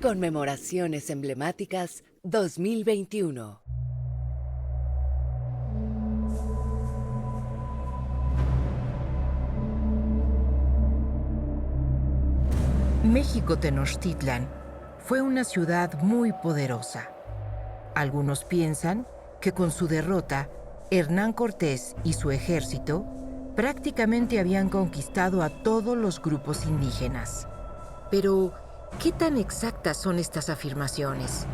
Conmemoraciones emblemáticas 2021. México Tenochtitlan fue una ciudad muy poderosa. Algunos piensan que con su derrota, Hernán Cortés y su ejército prácticamente habían conquistado a todos los grupos indígenas. Pero, ¿qué tan exactas son estas afirmaciones?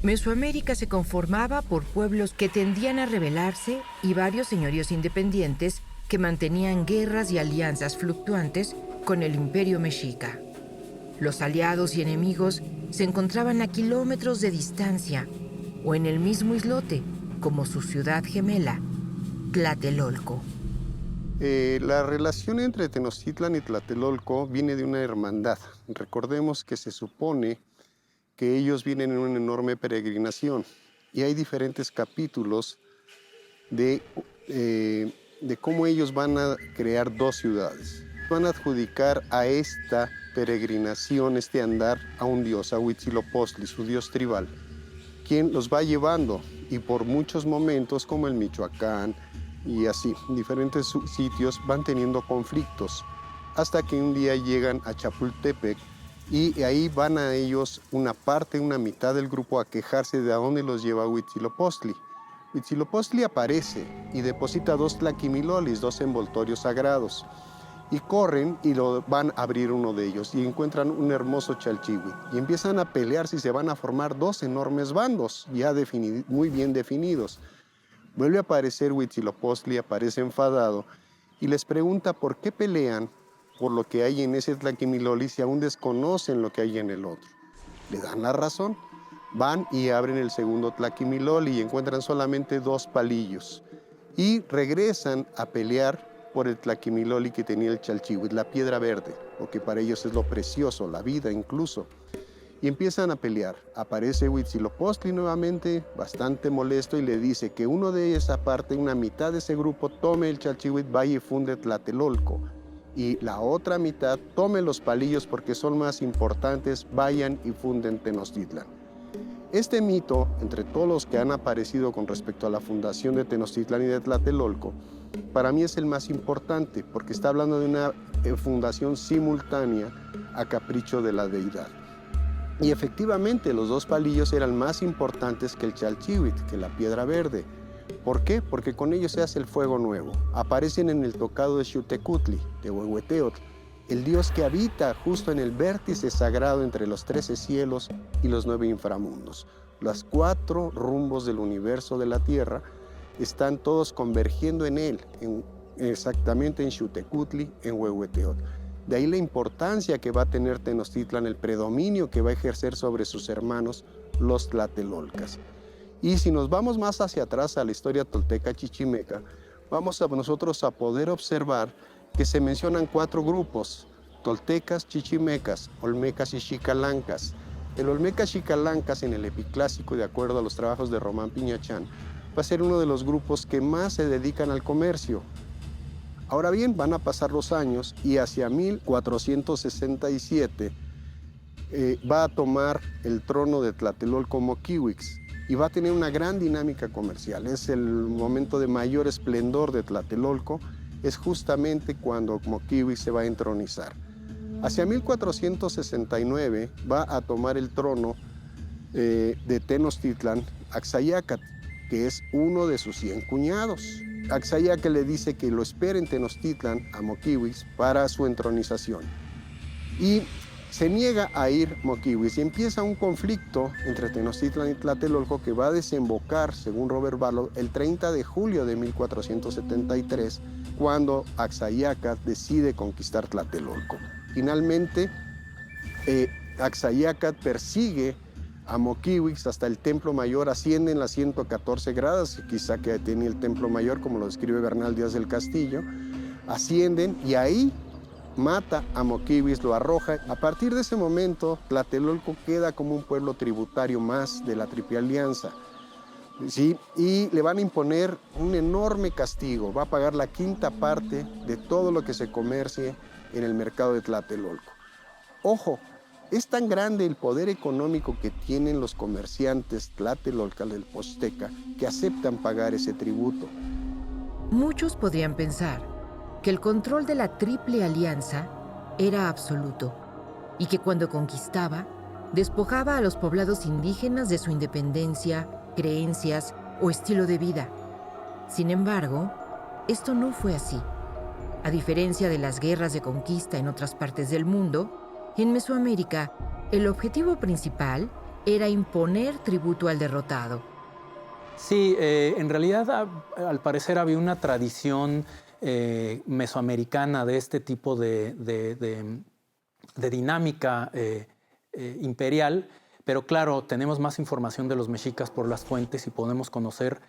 Mesoamérica se conformaba por pueblos que tendían a rebelarse y varios señoríos independientes que mantenían guerras y alianzas fluctuantes con el Imperio Mexica. Los aliados y enemigos se encontraban a kilómetros de distancia o en el mismo islote, como su ciudad gemela, Tlatelolco. La relación entre Tenochtitlan y Tlatelolco viene de una hermandad. Recordemos que se supone que ellos vienen en una enorme peregrinación y hay diferentes capítulos de cómo ellos van a crear dos ciudades. Van a adjudicar a esta peregrinación, este andar, a un dios, a Huitzilopochtli, su dios tribal, quien los va llevando y por muchos momentos, como el Michoacán y así, diferentes sitios van teniendo conflictos hasta que un día llegan a Chapultepec. Y ahí van a ellos una mitad del grupo a quejarse de a dónde los lleva Huitzilopochtli. Huitzilopochtli aparece y deposita 2 tlaquimilolis, 2 envoltorios sagrados. Y corren y lo van a abrir uno de ellos y encuentran un hermoso chalchihuitl. Y empiezan a pelear si se van a formar 2 enormes bandos, ya muy bien definidos. Vuelve a aparecer Huitzilopochtli, aparece enfadado y les pregunta por qué pelean por lo que hay en ese tlaquimiloli si aún desconocen lo que hay en el otro. Le dan la razón. Van y abren el segundo tlaquimiloli y encuentran solamente 2 palillos. Y regresan a pelear por el tlaquimiloli que tenía el chalchihuitl, la piedra verde, porque para ellos es lo precioso, la vida incluso. Y empiezan a pelear. Aparece Huitzilopochtli nuevamente, bastante molesto, y le dice que uno de esa parte, una mitad de ese grupo, tome el chalchihuitl, vaya y funde Tlatelolco. Y la otra mitad tome los palillos porque son más importantes, vayan y funden Tenochtitlan. Este mito, entre todos los que han aparecido con respecto a la fundación de Tenochtitlan y de Tlatelolco, para mí es el más importante porque está hablando de una fundación simultánea a capricho de la deidad. Y efectivamente los 2 palillos eran más importantes que el chalchihuitl, que la piedra verde. ¿Por qué? Porque con ellos se hace el fuego nuevo. Aparecen en el tocado de Xiuhtecutli, de Huehueteotl, el dios que habita justo en el vértice sagrado entre los 13 cielos y los 9 inframundos. Los 4 rumbos del universo de la Tierra están todos convergiendo en él, exactamente en Xiuhtecutli, en Huehueteotl. De ahí la importancia que va a tener Tenochtitlan, el predominio que va a ejercer sobre sus hermanos, los tlatelolcas. Y si nos vamos más hacia atrás a la historia tolteca chichimeca, vamos nosotros a poder observar que se mencionan 4 grupos: toltecas, chichimecas, olmecas y xicalancas. El olmeca xicalancas en el epiclásico, de acuerdo a los trabajos de Román Piñachán, va a ser uno de los grupos que más se dedican al comercio. Ahora bien, van a pasar los años y hacia 1467 va a tomar el trono de Tlatelolco Moquihuix y va a tener una gran dinámica comercial. Es el momento de mayor esplendor de Tlatelolco, es justamente cuando Moquihuix se va a entronizar. Hacia 1469 va a tomar el trono de Tenochtitlan Axayácatl, que es uno de sus 100 cuñados. Axayácatl le dice que lo espere en Tenochtitlan a Moquihuix para su entronización. Y se niega a ir Moquihuix y empieza un conflicto entre Tenochtitlan y Tlatelolco que va a desembocar, según Robert Barlow, el 30 de julio de 1473, cuando Axayácatl decide conquistar Tlatelolco. Finalmente, Axayacat persigue a Moquihuix hasta el Templo Mayor, ascienden las 114 gradas, quizá que tenía el Templo Mayor, como lo describe Bernal Díaz del Castillo, ascienden y ahí mata a Moquihuix, lo arroja. A partir de ese momento, Tlatelolco queda como un pueblo tributario más de la Triple Alianza, ¿sí? Y le van a imponer un enorme castigo, va a pagar la quinta parte de todo lo que se comercie en el mercado de Tlatelolco. Ojo, es tan grande el poder económico que tienen los comerciantes tlatelolcaltelposteca que aceptan pagar ese tributo. Muchos podrían pensar que el control de la Triple Alianza era absoluto y que cuando conquistaba, despojaba a los poblados indígenas de su independencia, creencias o estilo de vida. Sin embargo, esto no fue así. A diferencia de las guerras de conquista en otras partes del mundo, en Mesoamérica, el objetivo principal era imponer tributo al derrotado. Sí, en realidad al parecer había una tradición mesoamericana de este tipo de dinámica imperial, pero claro, tenemos más información de los mexicas por las fuentes y podemos conocer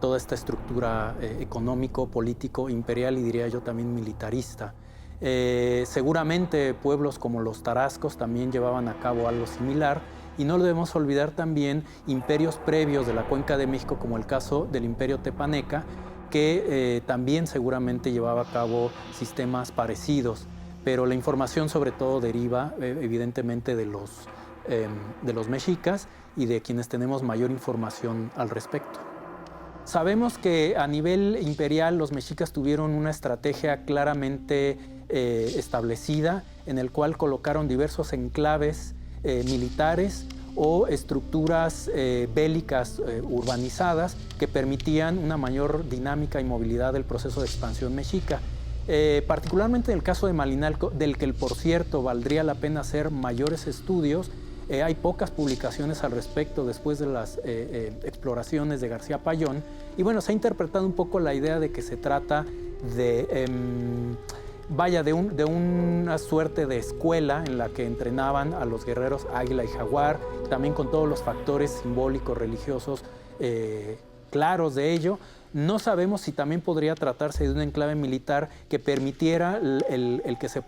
toda esta estructura económico, político, imperial y diría yo también militarista. Seguramente pueblos como los tarascos también llevaban a cabo algo similar y no debemos olvidar también imperios previos de la Cuenca de México como el caso del Imperio Tepaneca que también seguramente llevaba a cabo sistemas parecidos, pero la información sobre todo deriva evidentemente de los mexicas y de quienes tenemos mayor información al respecto. Sabemos que a nivel imperial los mexicas tuvieron una estrategia claramente establecida en el cual colocaron diversos enclaves militares o estructuras bélicas urbanizadas que permitían una mayor dinámica y movilidad del proceso de expansión mexica. Particularmente en el caso de Malinalco, del que por cierto valdría la pena hacer mayores estudios. Hay pocas publicaciones al respecto después de las exploraciones de García Payón. Y bueno, se ha interpretado un poco la idea de que se trata de, de una suerte de escuela en la que entrenaban a los guerreros Águila y Jaguar, también con todos los factores simbólicos, religiosos claros de ello. No sabemos si también podría tratarse de un enclave militar que permitiera el que se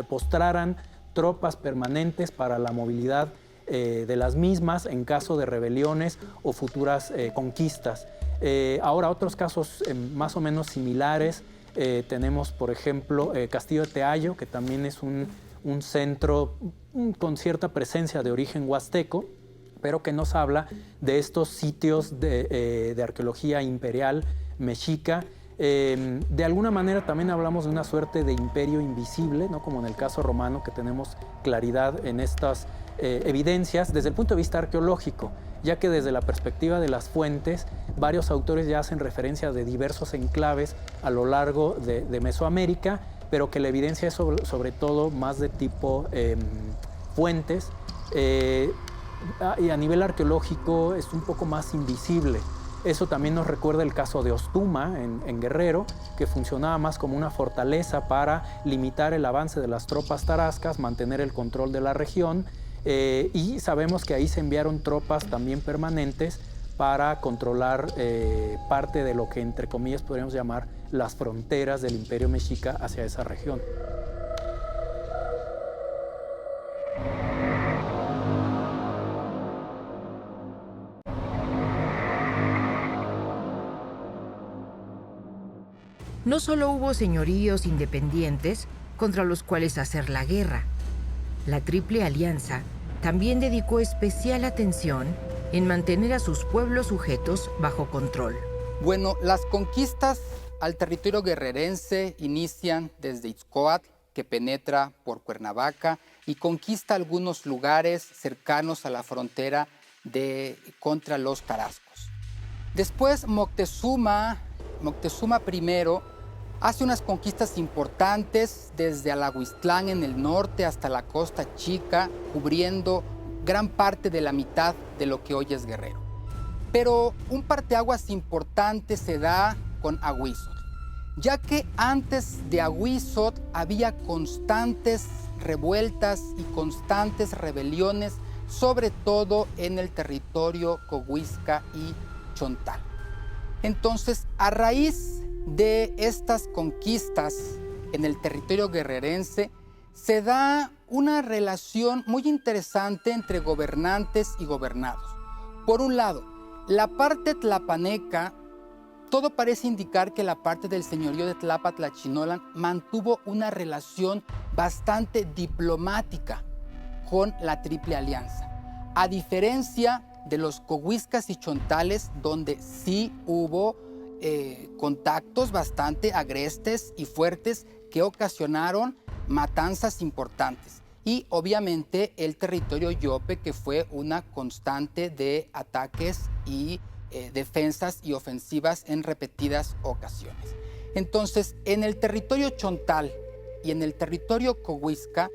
postraran tropas permanentes para la movilidad de las mismas en caso de rebeliones o futuras conquistas. Ahora, otros casos más o menos similares, tenemos, por ejemplo, Castillo de Teayo, que también es un centro con cierta presencia de origen huasteco, pero que nos habla de estos sitios de arqueología imperial mexica. De alguna manera también hablamos de una suerte de imperio invisible, ¿no? Como en el caso romano, que tenemos claridad en estas evidencias desde el punto de vista arqueológico, ya que desde la perspectiva de las fuentes, varios autores ya hacen referencia de diversos enclaves a lo largo de Mesoamérica, pero que la evidencia es sobre todo más de tipo fuentes, y a nivel arqueológico es un poco más invisible. Eso también nos recuerda el caso de Ostuma en Guerrero, que funcionaba más como una fortaleza para limitar el avance de las tropas tarascas, mantener el control de la región, y sabemos que ahí se enviaron tropas también permanentes para controlar parte de lo que entre comillas podríamos llamar las fronteras del Imperio Mexica hacia esa región. No solo hubo señoríos independientes contra los cuales hacer la guerra. La Triple Alianza también dedicó especial atención en mantener a sus pueblos sujetos bajo control. Bueno, las conquistas al territorio guerrerense inician desde Ixcoatl, que penetra por Cuernavaca y conquista algunos lugares cercanos a la frontera contra los tarascos. Después Moctezuma I hace unas conquistas importantes desde Alahuistlán en el norte hasta la Costa Chica, cubriendo gran parte de la mitad de lo que hoy es Guerrero. Pero un parteaguas importante se da con Ahuizotl, ya que antes de Ahuizotl había constantes revueltas y constantes rebeliones, sobre todo en el territorio coguisca y chontal. Entonces, a raíz de estas conquistas en el territorio guerrerense, se da una relación muy interesante entre gobernantes y gobernados. Por un lado, la parte tlapaneca, todo parece indicar que la parte del señorío de Tlapa-Tlachinolan mantuvo una relación bastante diplomática con la Triple Alianza, a diferencia de los coguiscas y chontales, donde sí hubo contactos bastante agrestes y fuertes que ocasionaron matanzas importantes. Y obviamente el territorio yope, que fue una constante de ataques y defensas y ofensivas en repetidas ocasiones. Entonces, en el territorio chontal y en el territorio coguisca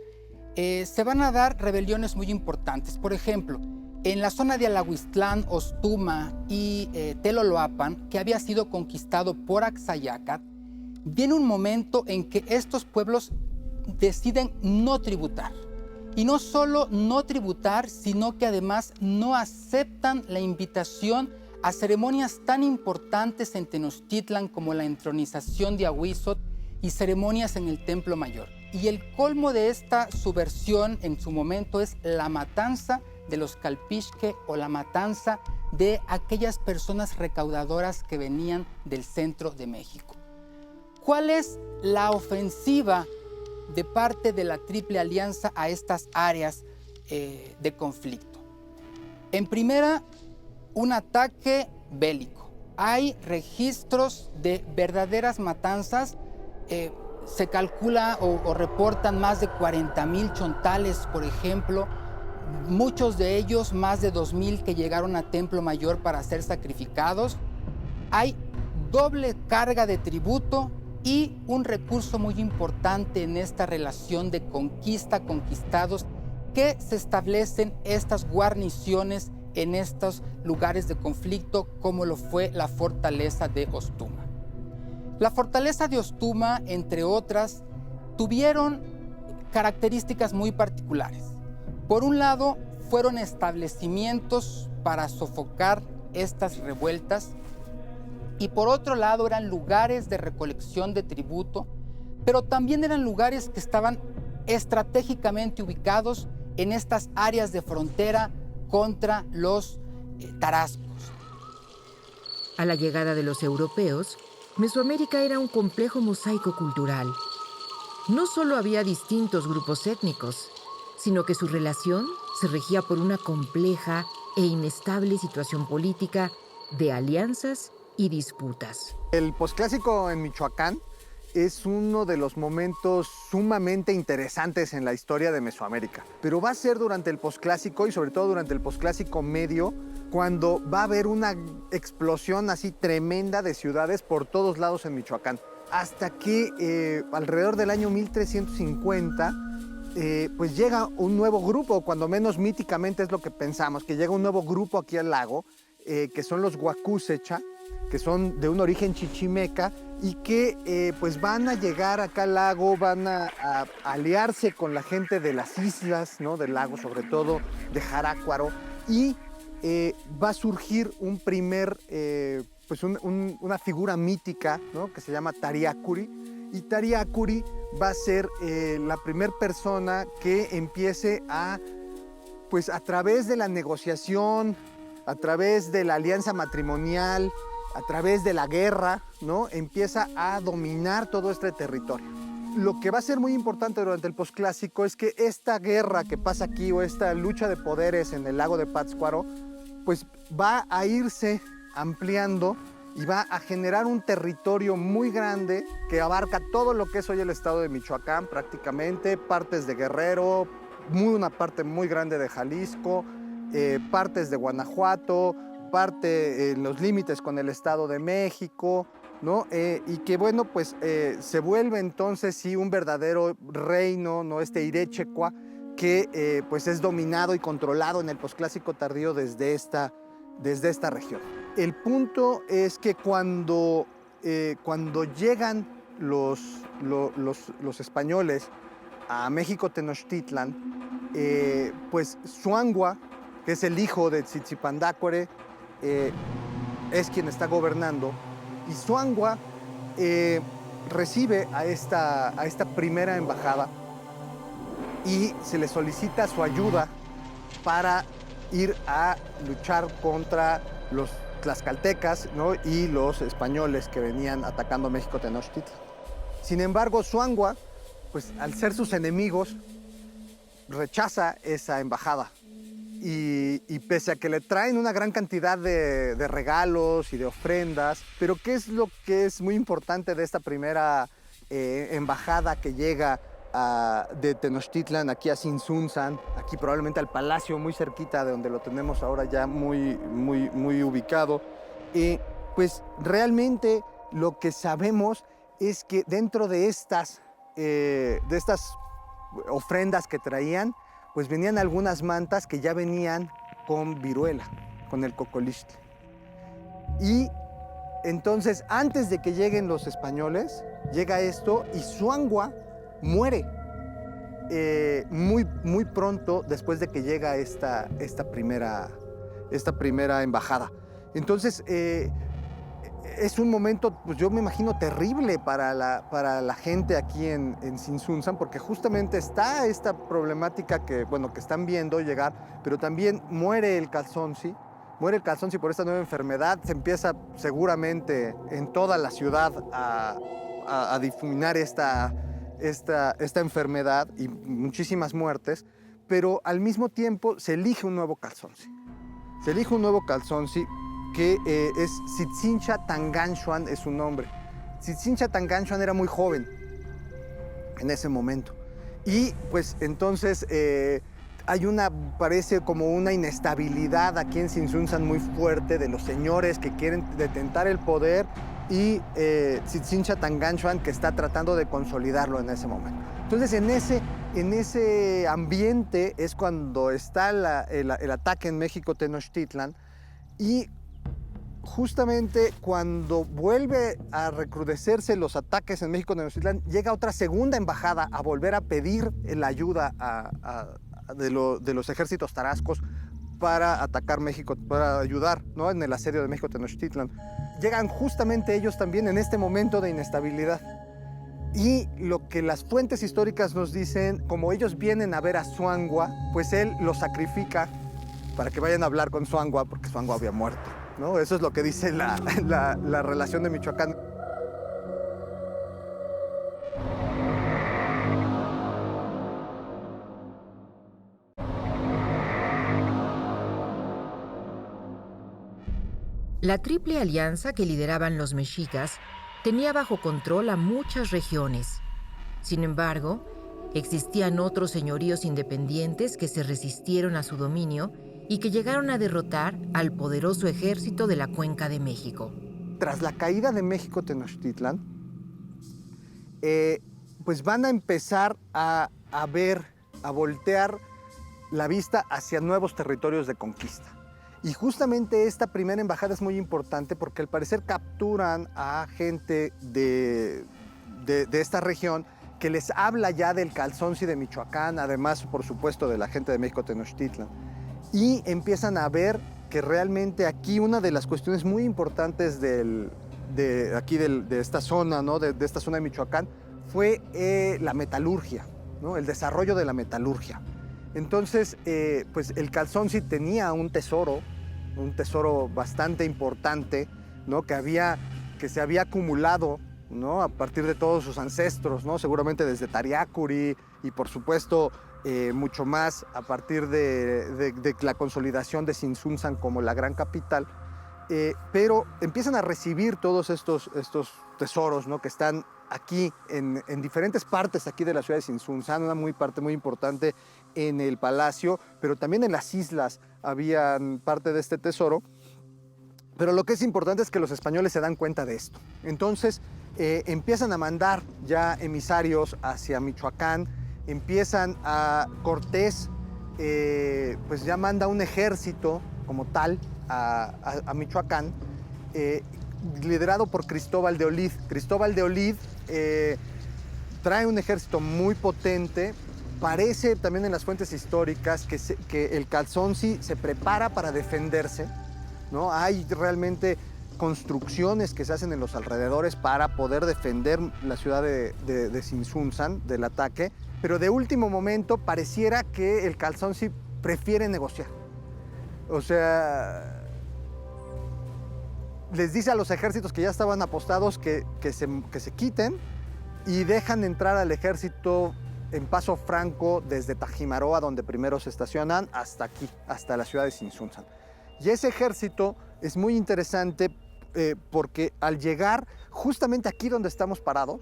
se van a dar rebeliones muy importantes. Por ejemplo, en la zona de Alahuistlán, Ostuma y Teloloapan, que había sido conquistado por Axayacat, viene un momento en que estos pueblos deciden no tributar. Y no solo no tributar, sino que además no aceptan la invitación a ceremonias tan importantes en Tenochtitlan como la entronización de Ahuizot y ceremonias en el Templo Mayor. Y el colmo de esta subversión en su momento es la matanza de los calpixque o la matanza de aquellas personas recaudadoras que venían del centro de México. ¿Cuál es la ofensiva de parte de la Triple Alianza a estas áreas de conflicto? En primera, un ataque bélico. Hay registros de verdaderas matanzas. Se calcula o reportan más de 40,000 chontales, por ejemplo. Muchos de ellos, más de 2,000 que llegaron a Templo Mayor para ser sacrificados. Hay doble carga de tributo y un recurso muy importante en esta relación de conquista-conquistados, que se establecen estas guarniciones en estos lugares de conflicto, como lo fue la fortaleza de Ostuma. La fortaleza de Ostuma, entre otras, tuvieron características muy particulares. Por un lado, fueron establecimientos para sofocar estas revueltas, y por otro lado eran lugares de recolección de tributo, pero también eran lugares que estaban estratégicamente ubicados en estas áreas de frontera contra los tarascos. A la llegada de los europeos, Mesoamérica era un complejo mosaico cultural. No solo había distintos grupos étnicos, sino que su relación se regía por una compleja e inestable situación política de alianzas y disputas. El posclásico en Michoacán es uno de los momentos sumamente interesantes en la historia de Mesoamérica. Pero va a ser durante el posclásico y sobre todo durante el posclásico medio, cuando va a haber una explosión así tremenda de ciudades por todos lados en Michoacán. Hasta que alrededor del año 1350, pues llega un nuevo grupo, cuando menos míticamente es lo que pensamos, que llega un nuevo grupo aquí al lago, que son los Huacúsecha, que son de un origen chichimeca y que pues van a llegar acá al lago, van a aliarse con la gente de las islas, ¿no? Del lago, sobre todo de Jarácuaro, y va a surgir un primer, pues una figura mítica, ¿no? Que se llama Tariacuri, y Tariacuri va a ser la primera persona que empiece a, pues a través de la negociación, a través de la alianza matrimonial, a través de la guerra, ¿no? Empieza a dominar todo este territorio. Lo que va a ser muy importante durante el posclásico es que esta guerra que pasa aquí, o esta lucha de poderes en el lago de Pátzcuaro, pues va a irse ampliando y va a generar un territorio muy grande que abarca todo lo que es hoy el estado de Michoacán prácticamente, partes de Guerrero, una parte muy grande de Jalisco, partes de Guanajuato, parte en los límites con el Estado de México, ¿no? Y que bueno, pues se vuelve entonces sí un verdadero reino, ¿no? Este Irechecua, que pues es dominado y controlado en el posclásico tardío desde esta región. El punto es que cuando llegan los españoles a México Tenochtitlan, pues Zuangua, que es el hijo de Tzitzipandácuere, es quien está gobernando, y Zuangua recibe a esta primera embajada y se le solicita su ayuda para ir a luchar contra los tlaxcaltecas, ¿no? Y los españoles que venían atacando México Tenochtitlan. Sin embargo, Zuangua, pues al ser sus enemigos, rechaza esa embajada. Y pese a que le traen una gran cantidad de regalos y de ofrendas, pero ¿qué es lo que es muy importante de esta primera embajada que llega de Tenochtitlan aquí a Tzintzuntzan, aquí probablemente al palacio muy cerquita de donde lo tenemos ahora ya muy ubicado? Pues realmente lo que sabemos es que dentro de estas ofrendas que traían, pues venían algunas mantas que ya venían con viruela, con el cocolistle. Y entonces, antes de que lleguen los españoles, llega esto y Zuangua muere muy pronto después de que llega esta primera embajada. Entonces, es un momento, pues yo me imagino, terrible para la gente aquí en Tzintzuntzan, porque justamente está esta problemática que están viendo llegar, pero también muere el Calzonsi por esta nueva enfermedad. Se empieza seguramente en toda la ciudad a difuminar esta enfermedad y muchísimas muertes, pero al mismo tiempo se elige un nuevo Calzonsi. Que es Tsitsincha Tanganxuan, es su nombre. Tsitsincha Tanganxuan era muy joven en ese momento. Y pues entonces parece como una inestabilidad aquí en Tzintzuntzan muy fuerte de los señores que quieren detentar el poder y Tsitsincha Tanganxuan que está tratando de consolidarlo en ese momento. Entonces en ese ambiente es cuando está el ataque en México Tenochtitlan, y justamente cuando vuelve a recrudecerse los ataques en México Tenochtitlan, llega otra segunda embajada a volver a pedir la ayuda de los ejércitos tarascos para atacar México, para ayudar, ¿no?, en el asedio de México Tenochtitlan. Llegan justamente ellos también en este momento de inestabilidad. Y lo que las fuentes históricas nos dicen, como ellos vienen a ver a Zuangua, pues él los sacrifica para que vayan a hablar con Zuangua, porque Zuangua había muerto, ¿no? Eso es lo que dice la relación de Michoacán. La Triple Alianza que lideraban los mexicas tenía bajo control a muchas regiones. Sin embargo, existían otros señoríos independientes que se resistieron a su dominio y que llegaron a derrotar al poderoso ejército de la Cuenca de México. Tras la caída de México Tenochtitlan, pues van a empezar a voltear la vista hacia nuevos territorios de conquista. Y justamente esta primera embajada es muy importante porque al parecer capturan a gente de esta región que les habla ya del Calzonsi de Michoacán, además, por supuesto, de la gente de México Tenochtitlan. Y empiezan a ver que realmente aquí una de las cuestiones muy importantes de esta zona, ¿no?, de esta zona de Michoacán, fue la metalurgia, ¿no?, el desarrollo de la metalurgia. Entonces, pues el Calzonsi tenía un tesoro bastante importante, ¿no?, que se había acumulado, ¿no?, a partir de todos sus ancestros, ¿no?, seguramente desde Tariacuri y por supuesto mucho más a partir de la consolidación de Tzintzuntzan como la gran capital, pero empiezan a recibir todos estos tesoros, ¿no?, que están aquí en diferentes partes aquí de la ciudad de Tzintzuntzan, una parte muy importante en el palacio, pero también en las islas habían parte de este tesoro. Pero lo que es importante es que los españoles se dan cuenta de esto. Entonces empiezan a mandar ya emisarios hacia Michoacán, empiezan a Cortés, pues ya manda un ejército como tal a Michoacán, liderado por Cristóbal de Olid. Cristóbal de Olid trae un ejército muy potente, parece también en las fuentes históricas que el Calzonsi se prepara para defenderse, ¿no? Hay realmente construcciones que se hacen en los alrededores para poder defender la ciudad de Sinsunzan del ataque, pero de último momento pareciera que el Calzonsi prefiere negociar. O sea, les dice a los ejércitos que ya estaban apostados que se quiten y dejan entrar al ejército en paso franco desde Tajimaroa, donde primero se estacionan, hasta aquí, hasta la ciudad de Sinsunzan. Y ese ejército es muy interesante porque al llegar justamente aquí donde estamos parados,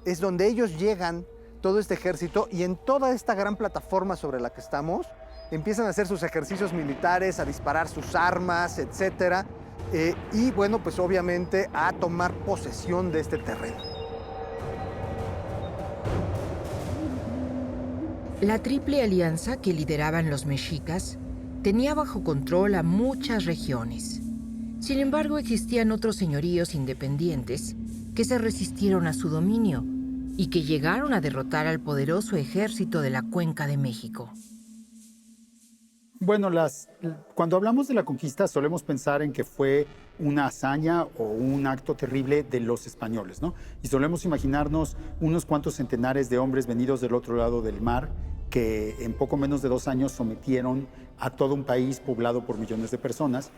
es donde ellos llegan, todo este ejército, y en toda esta gran plataforma sobre la que estamos, empiezan a hacer sus ejercicios militares, a disparar sus armas, etc. Y bueno, pues obviamente a tomar posesión de este terreno. La Triple Alianza que lideraban los mexicas tenía bajo control a muchas regiones. Sin embargo, existían otros señoríos independientes que se resistieron a su dominio y que llegaron a derrotar al poderoso ejército de la Cuenca de México. Bueno, cuando hablamos de la conquista solemos pensar en que fue una hazaña o un acto terrible de los españoles, ¿no? Y solemos imaginarnos unos cuantos centenares de hombres venidos del otro lado del mar que en poco menos de 2 años sometieron a todo un país poblado por millones de personas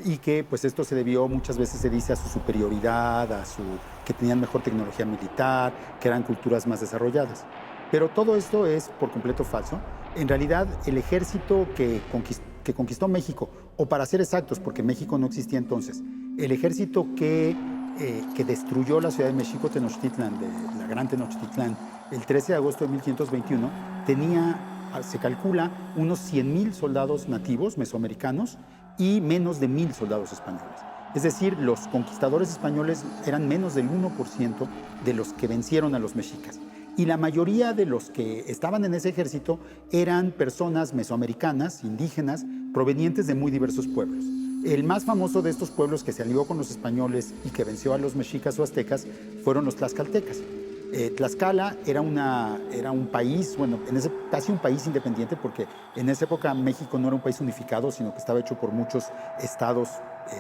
y que pues esto se debió, muchas veces se dice, a su superioridad, que tenían mejor tecnología militar, que eran culturas más desarrolladas. Pero todo esto es por completo falso. En realidad, el ejército que conquistó México, o para ser exactos, porque México no existía entonces, el ejército que destruyó la ciudad de México, Tenochtitlan, de la gran Tenochtitlan, el 13 de agosto de 1521, tenía, se calcula, unos 100,000 soldados nativos mesoamericanos y menos de 1,000 soldados españoles. Es decir, los conquistadores españoles eran menos del 1% de los que vencieron a los mexicas. Y la mayoría de los que estaban en ese ejército eran personas mesoamericanas, indígenas, provenientes de muy diversos pueblos. El más famoso de estos pueblos que se alió con los españoles y que venció a los mexicas o aztecas fueron los tlaxcaltecas. Tlaxcala era un país, bueno, casi un país independiente, porque en esa época México no era un país unificado, sino que estaba hecho por muchos estados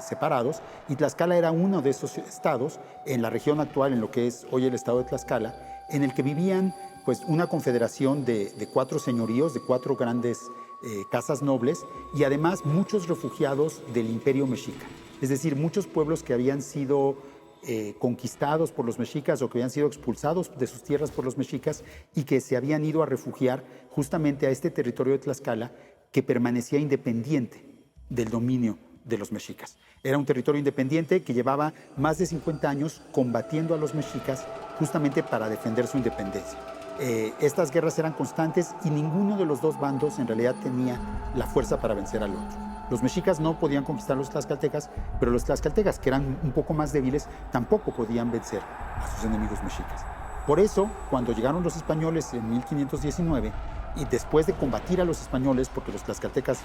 separados, y Tlaxcala era uno de esos estados en la región actual, en lo que es hoy el estado de Tlaxcala, en el que vivían pues, una confederación de 4 señoríos, de 4 grandes casas nobles, y además muchos refugiados del Imperio Mexica. Es decir, muchos pueblos que habían sido conquistados por los mexicas o que habían sido expulsados de sus tierras por los mexicas y que se habían ido a refugiar justamente a este territorio de Tlaxcala que permanecía independiente del dominio de los mexicas. Era un territorio independiente que llevaba más de 50 años combatiendo a los mexicas justamente para defender su independencia. Estas guerras eran constantes y ninguno de los dos bandos en realidad tenía la fuerza para vencer al otro. Los mexicas no podían conquistar a los tlaxcaltecas, pero los tlaxcaltecas, que eran un poco más débiles, tampoco podían vencer a sus enemigos mexicas. Por eso, cuando llegaron los españoles en 1519, y después de combatir a los españoles, porque los tlaxcaltecas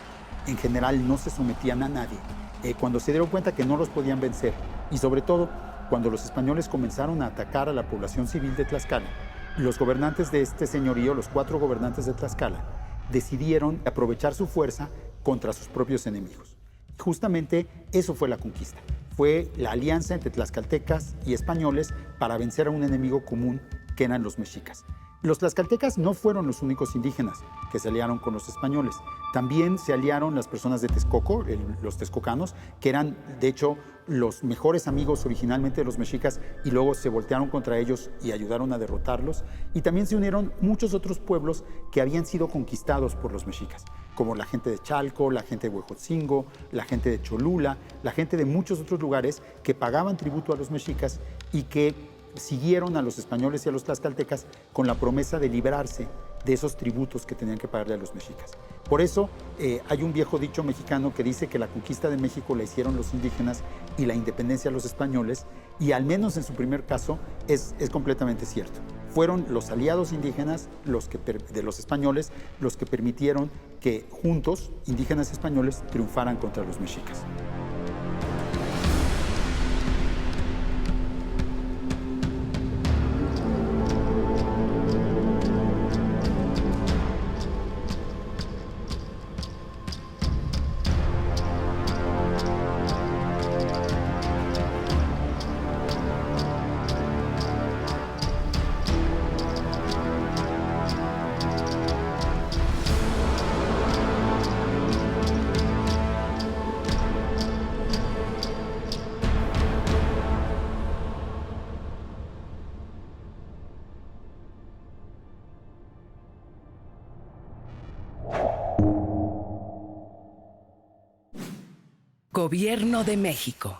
en general no se sometían a nadie, cuando se dieron cuenta que no los podían vencer, y sobre todo cuando los españoles comenzaron a atacar a la población civil de Tlaxcala, los gobernantes de este señorío, los 4 gobernantes de Tlaxcala, decidieron aprovechar su fuerza contra sus propios enemigos. Justamente eso fue la conquista. Fue la alianza entre tlaxcaltecas y españoles para vencer a un enemigo común que eran los mexicas. Los tlaxcaltecas no fueron los únicos indígenas que se aliaron con los españoles. También se aliaron las personas de Texcoco, los texcocanos, que eran, de hecho, los mejores amigos originalmente de los mexicas y luego se voltearon contra ellos y ayudaron a derrotarlos. Y también se unieron muchos otros pueblos que habían sido conquistados por los mexicas, como la gente de Chalco, la gente de Huejotzingo, la gente de Cholula, la gente de muchos otros lugares que pagaban tributo a los mexicas y que siguieron a los españoles y a los tlaxcaltecas con la promesa de librarse de esos tributos que tenían que pagarle a los mexicas. Por eso hay un viejo dicho mexicano que dice que la conquista de México la hicieron los indígenas y la independencia los españoles, y al menos en su primer caso es completamente cierto. Fueron los aliados indígenas de los españoles los que permitieron que juntos, indígenas y españoles, triunfaran contra los mexicas. Gobierno de México.